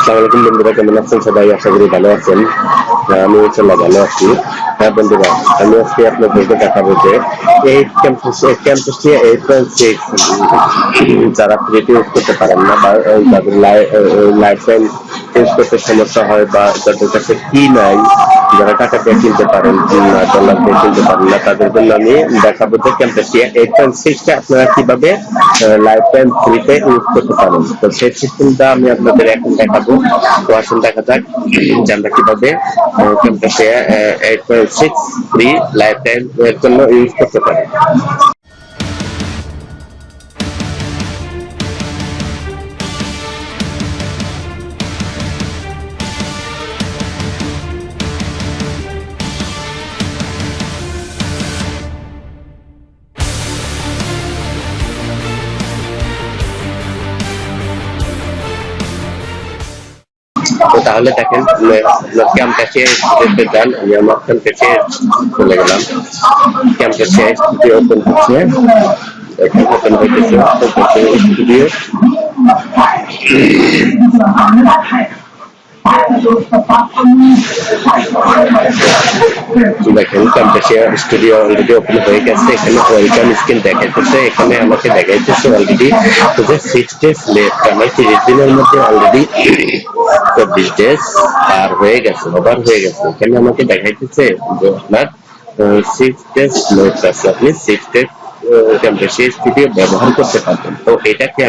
আসসালামু আলাইকুম বন্ধুরা, কেমন আছেন সবাই? আশা করি ভালো আছেন। আমি ইনশাআল্লাহ ভালো আছি। হ্যাঁ বন্ধুরা, আমি আজকে আপনাদেরকে দেখাবো যে এই ক্যাম্পাসে 8.6 যারা ফ্রিতে ইউজ করতে পারেন না বা যাদের লাইফ টাইম ইউজ করতে সমস্যা হয় বা যাদের কাছে কি নাই, যারা টাকা দিয়ে কিনতে পারেন না, ডলার দিয়ে কিনতে পারেন না, তাদের জন্য আমি দেখাবো যে ক্যাম্পাসিয়া 8.6টা আপনারা কিভাবে লাইফ টাইম ফ্রিতে ইউজ করতে পারেন। তো সেই সিস্টেমটা আমি আপনাদের এখন দেখাবো। তো আসুন দেখা যাক যে আমরা কিভাবে ক্যাম্পাসিয়া 8.6 ফ্রি লাইফ টাইম এর জন্য ইউজ করতে পারি। তো তাহলে দেখেন, ক্যাম্পাসে দেখতে চান, আমি আমার ক্যাম্পাসে চলে গেলাম। ক্যাম্পাসে স্টুডিও ওপেন হচ্ছে, এখন ওপেন হইতেছে স্টুডিও। দেখেন ক্যাম্পাসিয়া স্টুডিও অলরেডি ওপেন হয়ে গেছে। এখানে ওয়েলকাম স্ক্রিন দেখাইতেছে, এখানে আমাকে দেখাইতেছে অলরেডি 6 ডেজ লেফট। আমার 30 দিনের মধ্যে অলরেডি 24 ডেজ পার হয়ে গেছে, ওভার হয়ে গেছে। এখানে আমাকে দেখাইতেছে যে আপনার 6 ডেজ লেফট আছে, আপনি 6 ডেজ ক্যাম্পাসিয়া স্টুডিও ব্যবহার করতে পারবেন। তো এটাকে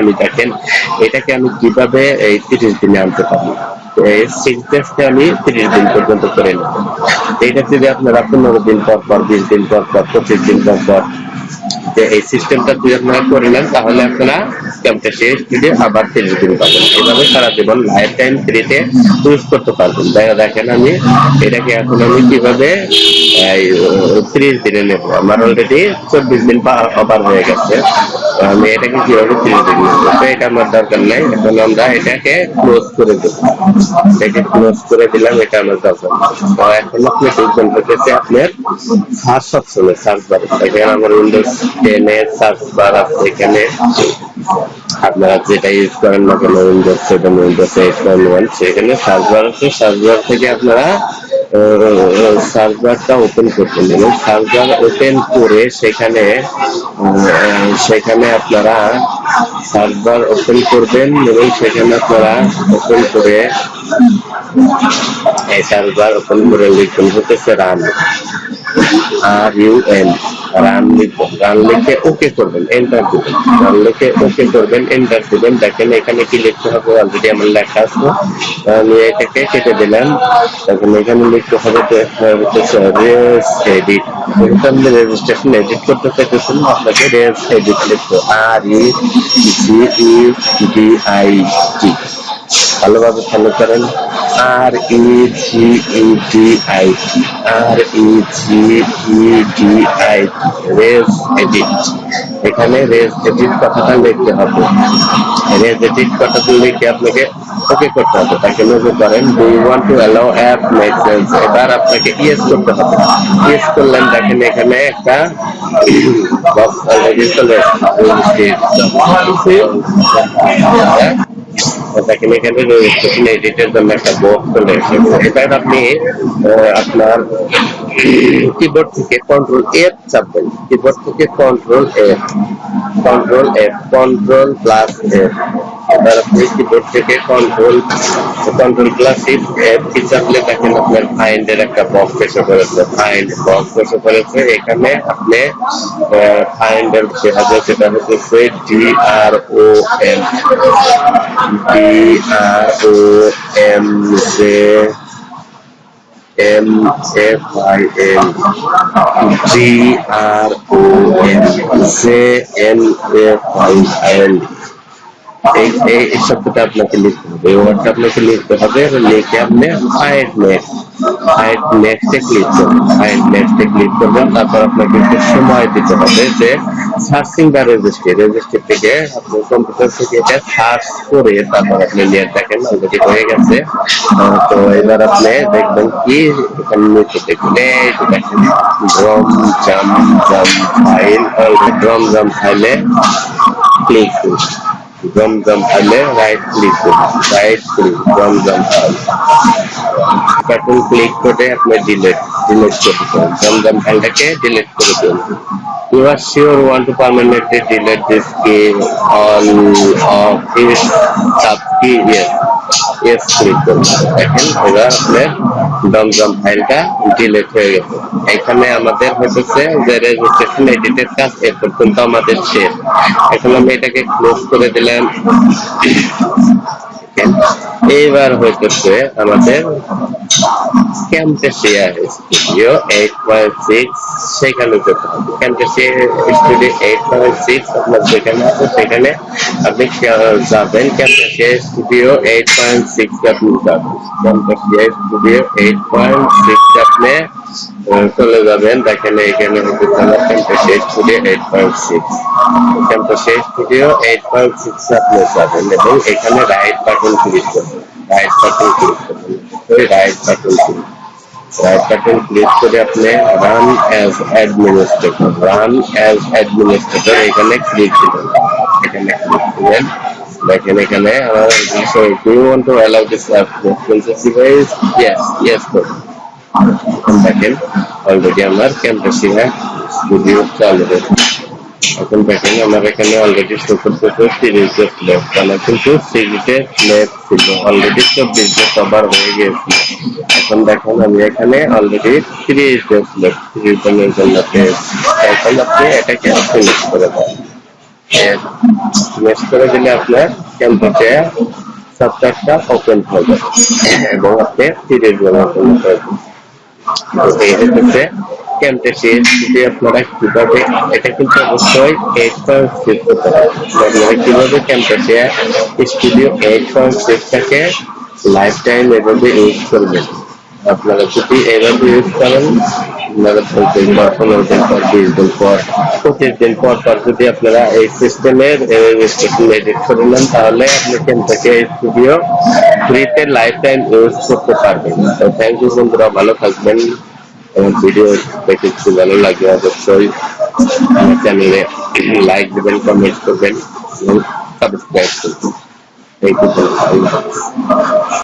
আমি কিভাবে এই 30 দিনে আনতে পারবো? এই 6 ডেজকে আমি 30 দিন পর্যন্ত করে নেব। এইটা যদি আপনারা 15 দিন পর পর, 20 দিন পর পর, 25 দিন পর পর যে এই সিস্টেমটা যদি আপনারা করে নেন, তাহলে আপনারা ক্যাম্পাসিয়া স্টুডিও আবার 30 দিন পাবেন। এভাবে সারা জীবন লাইফ টাইম ফ্রিতে ইউজ করতে পারবেন। দেখেন আমি এটাকে এখন আমি কিভাবে 30 দিনে নেব। আমার অলরেডি 24 দিন ওভার হয়ে গেছে। আমি এটাকে কিভাবে 30 দিন নেব, তো এটা আমার দরকার নাই। এখন আমরা এটাকে ক্লোজ করে দেব। এটাকে ক্লোজ করে দিলাম, এটা আমার দরকার। তো এখন আপনি দেখবেন হচ্ছে আপনার সার্চ অপশনে, সার্চ বার, এখানে আমার উইন্ডোজ 10 এর সার্চ বার আছে। এখানে আপনারা যেটা ইউজ করেন না কেন, উইন্ডোজ 7, উইন্ডোজ 8.1, সেখানে সার্চ বার আছে। সার্চ বার থেকে আপনারা সার্চ বারটা ওপেন করতে নেবেন। সার্চ বার ওপেন করে সেখানে আপনারা সার্চ বার ওপেন করবেন এবং সেখানে আপনারা ওপেন করে এই সার্চ বার ওপেন করে লিখবেন হচ্ছে রান, RUN, রান লিখবেন। রান লিখে ওকে করবেন, এন্টার দিবেন। রান লিখে ওকে করবেন, এন্টার দিবেন। দেখেন এখানে কি লিখতে হবে, অলরেডি আমার লেখা আছে। আমি এটাকে কেটে দিলাম। তখন এখানে লিখতে হবে রেস এডিট। আপনি রেজিস্ট্রেশন এডিট করতে চাইতেছেন, আপনাকে রেস এডিট লিখতে, REGEDIT। ভালোভাবে ফলো করেন, REGEDIT, রেজ এডিট। এখানে রেজ এডিট কথাটা লিখতে হবে। রেজ এডিট কথাটা লিখে আপনাকে ওকে করতে হবে। তাকে ওকে করেন। Do you want to allow app message, এবার আপনাকে ইয়েস করতে হবে। ইয়েস করলেন, দেখেন এখানে একটা বক্স অলরেডি চলে আসছে। দেখেন এখানে রেজিস্ট্রেশন এডিটের জন্য একটা বক্স চলে এসেছে। এবার আপনি আপনার কিবোর্ড থেকে কন্ট্রোল F চাপবেন। কিবোর্ড থেকে কন্ট্রোল প্লাস F। এবার আপনি কিবোর্ড থেকে কন্ট্রোল প্লাস F কি চাপলে দেখেন আপনার ফাইন্ডের একটা বক্স এসে পড়েছে। ফাইন্ড বক্স এসে পড়েছে। এখানে আপনি ফাইন্ডের যেটা হচ্ছে DROMJNFIL, এই শব্দটা আপনাকে লিখতে হবে। এই ওয়ার্ডটা আপনাকে লিখতে হবে। লিখে আপনি ফাইন্ড নেক্সটে ক্লিক করবেন। তারপর আপনাকে একটু সময় দিতে হবে যে সার্চিং বা রেজিস্ট্রি থেকে আপনার কম্পিউটার থেকে এটা সার্চ করে তারপর আপনি নিয়ে দেখেন অলরেডি হয়ে গেছে। তো এবার আপনি দেখবেন কি এখানে নিচে দেখবেন ড্রম জাম ফাইলে ক্লিক করুন। জমজম ফাইলে রাইট ক্লিক করুন, রাইট ক্লিক জমজম ফাইল বাটন ক্লিক করে আপনি ডিলিট ডিলিট করে দেন, জমজম ফাইলটাকে ডিলিট করে দেন। You are sure want to permanently delete this key all of this sub key? Yes. Yes click করুন। দেখেন এবার আপনার জমজম ফাইলটা ডিলিট হয়ে গেছে। এখানে আমাদের হচ্ছে যে রেজিস্ট্রেশন এডিটের কাজ এ পর্যন্ত আমাদের শেষ। এখন আমি এটাকে ক্লোজ করে দিলাম। এইবার হইতেছে আমাদের ক্যাম্পেসিয়া স্টুডিও 8.6 সেখানে যেতে হবে। ক্যাম্পেসিয়া স্টুডিও 8.6 আপনার যেখানে আছে সেখানে আপনি যাবেন। ক্যাম্পেসিয়া স্টুডিও 8.6 আপনি যাবেন। ক্যাম্পেসিয়া স্টুডিও 8.6 আপনি চলে যাবেন। দেখেন এখানে হচ্ছে ক্যাম্পেসিয়া স্টুডিও 8.6 ক্যাম্পেসিয়া স্টুডিও 8.6 আপনি যাবেন এবং এখানে রাইট বাটন ক্লিক করবেন। রাইট বাটন ক্লিক করবেন। ওই right button click right button click করে আপনি রান অ্যাজ অ্যাডমিনিস্ট্রেটর এখানে ক্লিক দিবেন। এখানে ক্লিক দিবেন। দেখেন এখানে do you want to allow this app to guys? Yes করুন। দেখেন অলরেডি আমার ক্যাম্পাসিয়া স্টুডিও চালু হয়েছে। এখন দেখেন আমার এখানে অলরেডি সিরিজ লেফট আমার কিন্তু সিরিজের লেফট ছিল অলরেডি 24 ডেজ কভার হয়ে গিয়েছিল। এখন দেখেন আমি এখানে অলরেডি 30 ডেজ লেফট 30 দিনের জন্য এখন আপনি এটাকে ফিনিশ করে দেন। ফিনিশ করে দিলে আপনার ক্যাম্পাসে সফটওয়্যারটা ওপেন হবে এবং আপনি 30 দিনের জন্য করবেন। এই হচ্ছে ক্যাম্পাসে যদি আপনারা কিভাবে এটা কিন্তু অবশ্যই 8.6 হতে হবে। আপনারা কিভাবে ক্যাম্পাসে স্টুডিও 8.6 টাকে লাইফ টাইম এভাবে ইউজ করবেন। আপনারা যদি এভাবে ইউজ করেন আপনারা 15 দিন পর 15 দিন পর 20 দিন পর 25 দিন পর যদি আপনারা এই সিস্টেমের এডিট করে নেন তাহলে আপনি ক্যাম্পাসে স্টুডিও ফ্রিতে লাইফ টাইম ইউজ করতে পারবেন। তো থ্যাংক ইউ বন্ধুরা, ভালো থাকবেন। এবং ভিডিও দেখে একটু ভালো লাগে অবশ্যই আমার চ্যানেলে লাইক দেবেন, কমেন্ট করবেন এবং সাবস্ক্রাইব করবেন। Thank you.